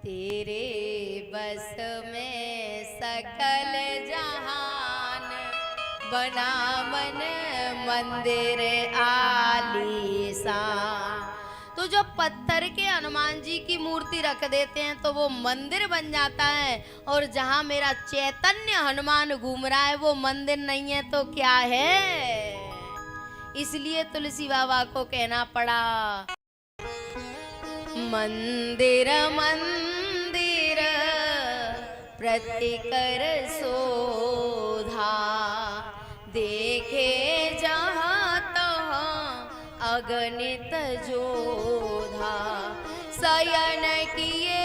तेरे बस में सकल जहान, बना मन मंदिर आलीशान। तो जो पत्थर के हनुमान जी की मूर्ति रख देते हैं तो वो मंदिर बन जाता है, और जहां मेरा चैतन्य हनुमान घूम रहा है वो मंदिर नहीं है तो क्या है। इसलिए तुलसी बाबा को कहना पड़ा, मंदिर मंदिर प्रतिकर शोधा, देखे जहाँ तहाँ अगणित जोधा। शयन किए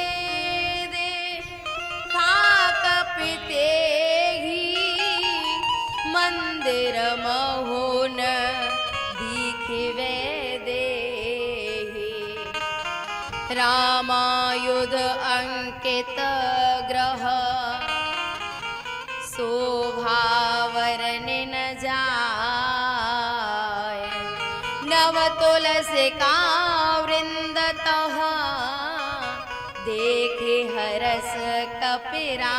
दे खाक पिते ही, मंदिर महोन दिखवे रामायुध अंकित ग्रह, शोभावरण न जाय। नव तुलसी का वृंदतः, देखे हरस कपिरा।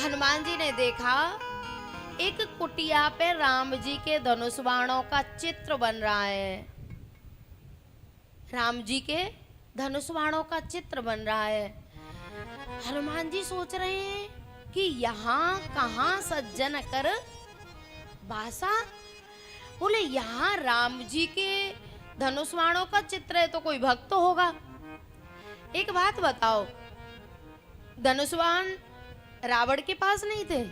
हनुमान जी ने देखा एक कुटिया पे राम जी के धनुष बाणों का चित्र बन रहा है। राम जी के धनुष बाणों का चित्र बन रहा है। हनुमान जी सोच रहे हैं कि यहाँ कहाँ सज्जन कर बासा। बोले यहाँ राम जी के धनुष बाणों का चित्र है तो कोई भक्त तो होगा। एक बात बताओ, धनुष बाण रावण के पास नहीं थे?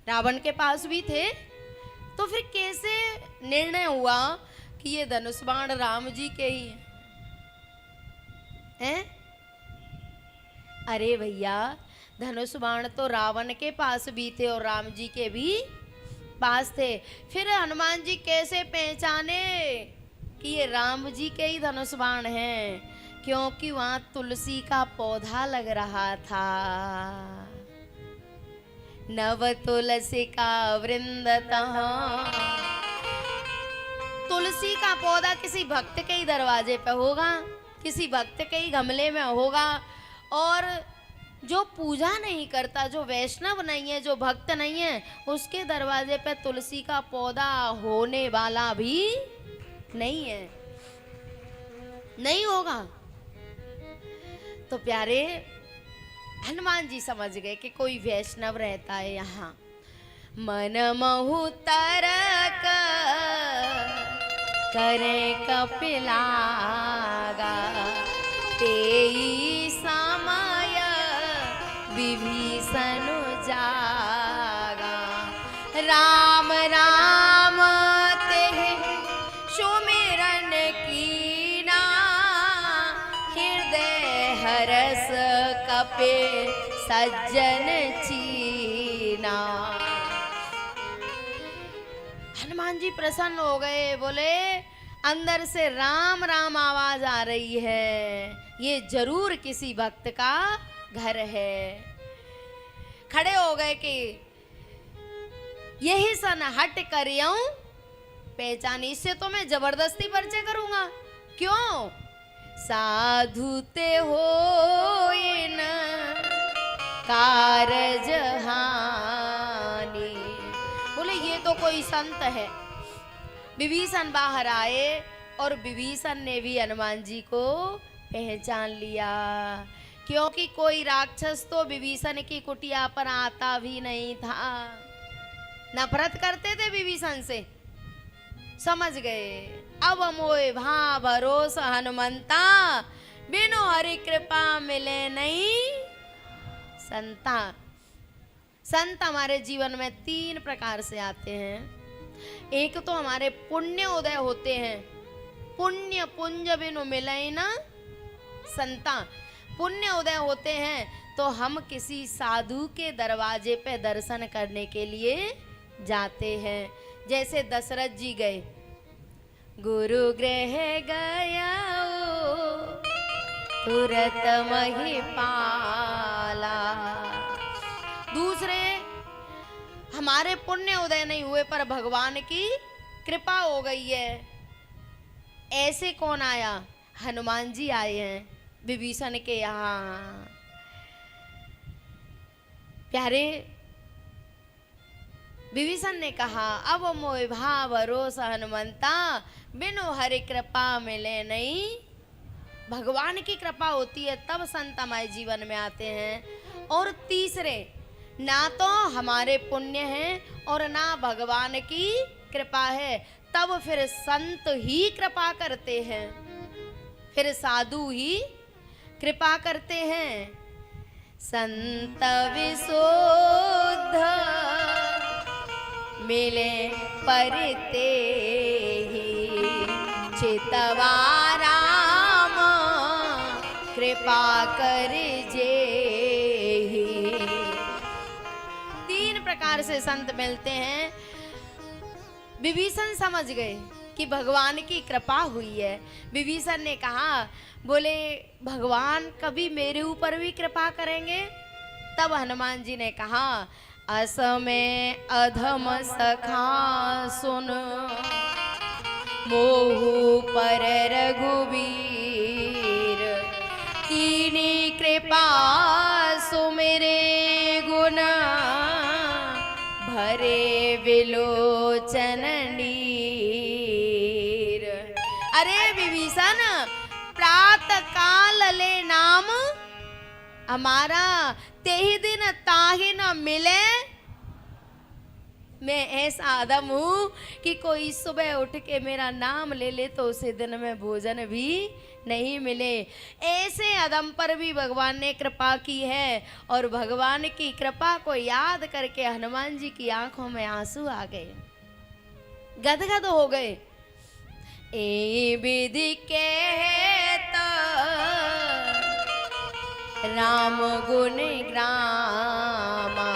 रावण के पास भी थे, तो फिर कैसे निर्णय हुआ कि ये धनुष बाण राम जी के ही हैं? अरे भैया, धनुष बाण तो रावण के पास भी थे और राम जी के भी पास थे। फिर हनुमान जी कैसे पहचाने कि ये राम जी के ही धनुष बाण हैं? क्योंकि वहां तुलसी का पौधा लग रहा था। नव तुलसी का वृंदतः, तुलसी का पौधा किसी भक्त के ही दरवाजे पे होगा, किसी भक्त के ही गमले में होगा। और जो पूजा नहीं करता, जो वैष्णव नहीं है, जो भक्त नहीं है, उसके दरवाजे पे तुलसी का पौधा होने वाला भी नहीं है, नहीं होगा। तो प्यारे हनुमान जी समझ गए कि कोई वैष्णव रहता है यहाँ। मन महु तरक करे कपिलागा, तेई समय विभीषण जागा। राम राम तेहि सुमिरन कीना, हृदय हरस कपि सज्जन चीना। हनुमान जी प्रसन्न हो गए, बोले अंदर से राम राम आवाज आ रही है, ये जरूर किसी भक्त का घर है। खड़े हो गए कि यही सन हट कर यूं पहचान, इससे तो मैं जबरदस्ती परिचय करूंगा। क्यों? साधु ते हो इन कारज हानि। बोले ये तो कोई संत है। विभीषण बाहर आए और विभीषण ने भी हनुमान जी को पहचान लिया, क्योंकि कोई राक्षस तो विभीषण की कुटिया पर आता भी नहीं था। नफरत करते थे विभीषण से। समझ गए अब मोए भा भरोसा हनुमंता, बिनु हरि कृपा मिले नहीं संता। संत हमारे जीवन में तीन प्रकार से आते हैं। एक तो हमारे पुण्य उदय होते हैं, पुण्य पुंज बिनु मिले ना संता। पुण्य उदय होते हैं तो हम किसी साधु के दरवाजे पे दर्शन करने के लिए जाते हैं। जैसे दशरथ जी गए, गुरु गृह गया तुरत महिपाला। दूसरे, हमारे पुण्य उदय नहीं हुए पर भगवान की कृपा हो गई है, ऐसे कौन आया? हनुमान जी आए हैं विभीषण के यहाँ। प्यारे, विभीषण ने कहा, अब मोह भाव रोष हनुमंता, बिनु हरि कृपा मिले नहीं। भगवान की कृपा होती है तब संत हमारे जीवन में आते हैं। और तीसरे, ना तो हमारे पुण्य हैं और ना भगवान की कृपा है, तब फिर संत ही कृपा करते हैं, फिर साधु ही कृपा करते हैं। संत विशुद्ध मिले परते ही, चितवा राम कृपा कर जे ही। तीन प्रकार से संत मिलते हैं। विभीषण समझ गए कि भगवान की कृपा हुई है। विभीषण ने कहा, बोले भगवान कभी मेरे ऊपर भी कृपा करेंगे? तब हनुमान जी ने कहा, असमय अधम सखा सुन, मोहु पर रघुवीर, कीनी कृपा सुमिरे गुण, भरे विलोचन नीर। अरे विभीषण, प्रातः काल ले नाम हमारा, तेहि दिन ताहि न मिले। मैं ऐसा आदम हूं कि कोई सुबह उठ के मेरा नाम ले ले तो उसे दिन में भोजन भी नहीं मिले। ऐसे आदम पर भी भगवान ने कृपा की है। और भगवान की कृपा को याद करके हनुमान जी की आंखों में आंसू आ गए, गदगद हो गए। ए विधि कहता राम गुण ग्रामा।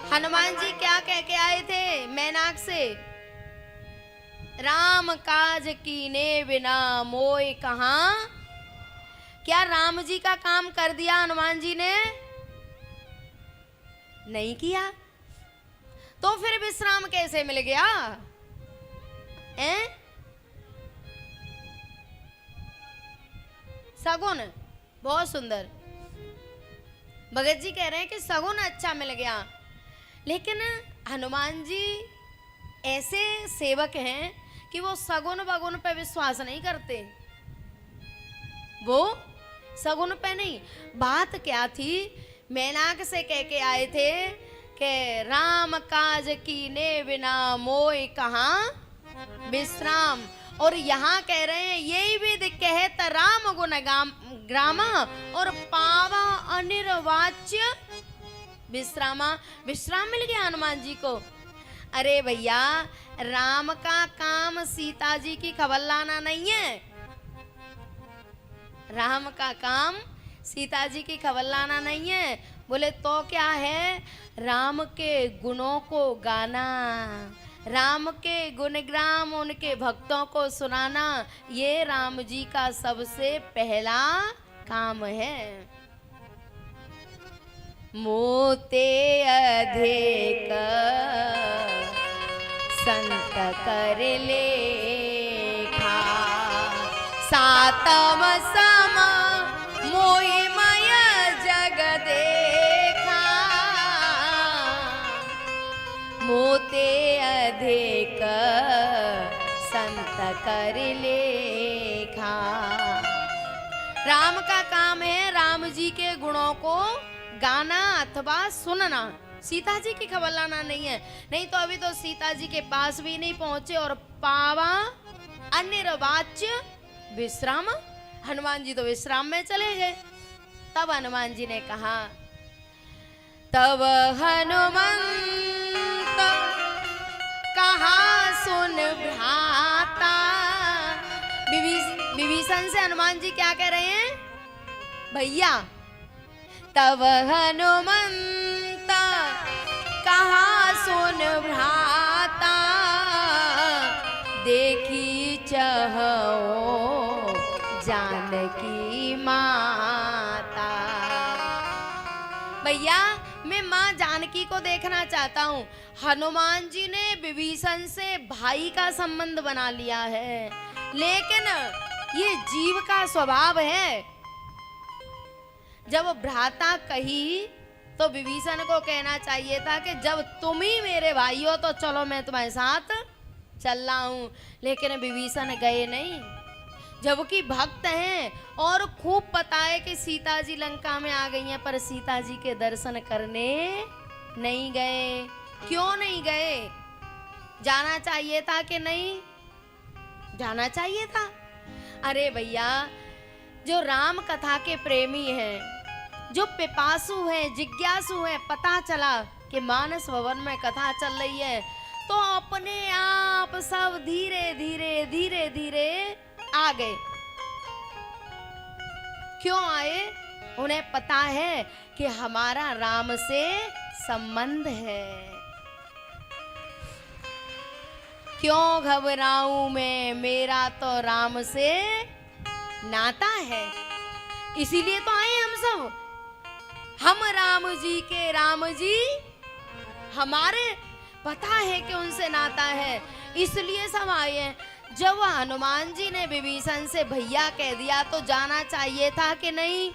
हनुमान जी क्या कह के आए थे मैनाक से? राम काज कीने बिना मोय कहाँ। क्या राम जी का काम कर दिया हनुमान जी ने? नहीं किया। तो फिर विश्राम कैसे मिल गया? सगुन, बहुत सुंदर। भगत जी कह रहे हैं कि सगुन अच्छा मिल गया। लेकिन हनुमान जी ऐसे सेवक हैं कि वो सगुन बगुन पे विश्वास नहीं करते। वो सगुन पे नहीं। बात क्या थी? मैनाक से कह के आए थे कि राम काज कीने बिना मोय कहाँ विश्राम। और यहाँ कह रहे हैं, यही विध कहत राम गुण ग्रामा, और पावा अनिर्वाच्य विश्रामा। विश्राम मिल गया हनुमान जी को। अरे भैया, राम का काम सीता जी की खबर लाना नहीं है। राम का काम सीता जी की खबर लाना नहीं है। बोले तो क्या है? राम के गुणों को गाना, राम के गुणग्राम उनके भक्तों को सुनाना, ये राम जी का सबसे पहला काम है। मोते अधिक संत कर लेखा, सातम सम मोहिमय जग देखा। मोते अधिक संत कर लेखा। राम का काम है राम जी के गुणों को गाना अथवा सुनना, सीता जी की खबर लाना नहीं है। नहीं तो अभी तो सीता जी के पास भी नहीं पहुंचे। और पावा अनिर्वाच्य विश्राम, हनुमान जी तो विश्राम में चले गए। तब हनुमान जी ने कहा, तब हनुमंत कहा सुन भ्राता। विभीषण से हनुमान जी क्या कह रहे हैं? भैया, तब हनुमंत कहा सुन भ्राता, देखी चहो जानकी माता। भैया, मैं माँ जानकी को देखना चाहता हूँ। हनुमान जी ने विभीषण से भाई का संबंध बना लिया है, लेकिन ये जीव का स्वभाव है। जब भ्राता कही तो विभीषण को कहना चाहिए था कि जब तुम ही मेरे भाई हो तो चलो मैं तुम्हारे साथ चल रहा हूं, लेकिन विभीषण गए नहीं, जबकि भक्त हैं और खूब पता है कि सीता जी लंका में आ गई हैं, पर सीता जी के दर्शन करने नहीं गए। क्यों नहीं गए? जाना चाहिए था कि नहीं जाना चाहिए था? अरे भैया, जो राम कथा के प्रेमी हैं, जो पिपासु हैं, जिज्ञासु हैं, पता चला कि मानस भवन में कथा चल रही है तो अपने आप सब धीरे धीरे धीरे धीरे आ गए। क्यों आए? उन्हें पता है कि हमारा राम से संबंध है। क्यों घबराऊं मैं, मेरा तो राम से नाता है। इसीलिए तो आए हम सब। हम राम जी के राम जी, हमारे पता है कि उनसे नाता है, इसलिए सब आए हैं। जब हनुमान जी ने विभीषण से भैया कह दिया तो जाना चाहिए था कि नहीं?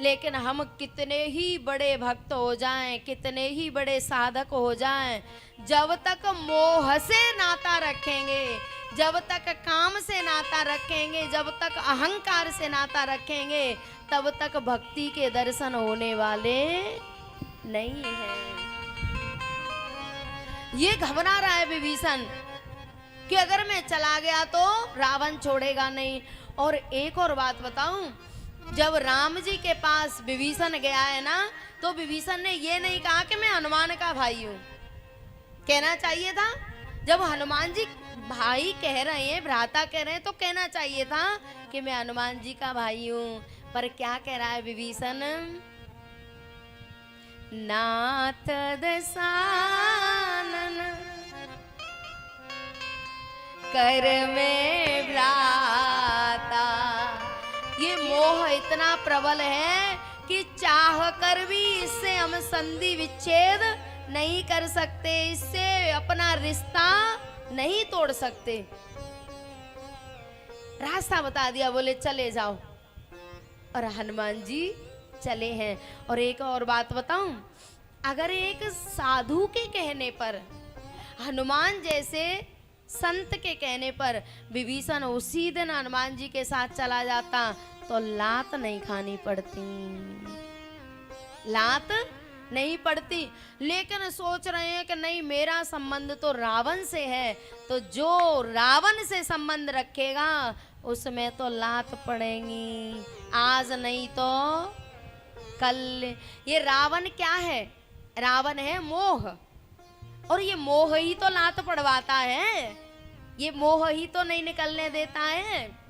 लेकिन हम कितने ही बड़े भक्त हो जाएं, कितने ही बड़े साधक हो जाएं, जब तक मोह से नाता रखेंगे, जब तक काम से नाता रखेंगे, जब तक अहंकार से नाता रखेंगे, तब तक भक्ति के दर्शन होने वाले नहीं हैं। ये घबरा रहा है विभीषण कि अगर मैं चला गया तो रावण छोड़ेगा नहीं। और एक और बात बताऊं, जब राम जी के पास विभीषण गया है ना, तो विभीषण ने ये नहीं कहा कि मैं हनुमान का भाई हूं। कहना चाहिए था, जब हनुमान जी भाई कह रहे हैं, भ्राता कह रहे हैं, तो कहना चाहिए था कि मैं हनुमान जी का भाई हूं। पर क्या कह रहा है विभीषण? नाथ दसानन कर में भ्राता। ये मोह इतना प्रबल है कि चाह कर भी इससे हम संधि विच्छेद नहीं कर सकते, इससे अपना रिश्ता नहीं तोड़ सकते। रास्ता बता दिया, बोले चले जाओ, और हनुमान जी चले हैं। और एक और बात बताऊं, अगर एक साधु के कहने पर, हनुमान जैसे संत के कहने पर विभीषण उसी दिन हनुमान जी के साथ चला जाता तो लात नहीं खानी पड़ती, लात नहीं पड़ती। लेकिन सोच रहे हैं कि नहीं, मेरा संबंध तो रावण से है, तो जो रावण से संबंध रखेगा उसमें तो लात पड़ेगी, आज नहीं तो कल। ये रावण क्या है? रावण है मोह, और ये मोह ही तो लात पड़वाता है, ये मोह ही तो नहीं निकलने देता है।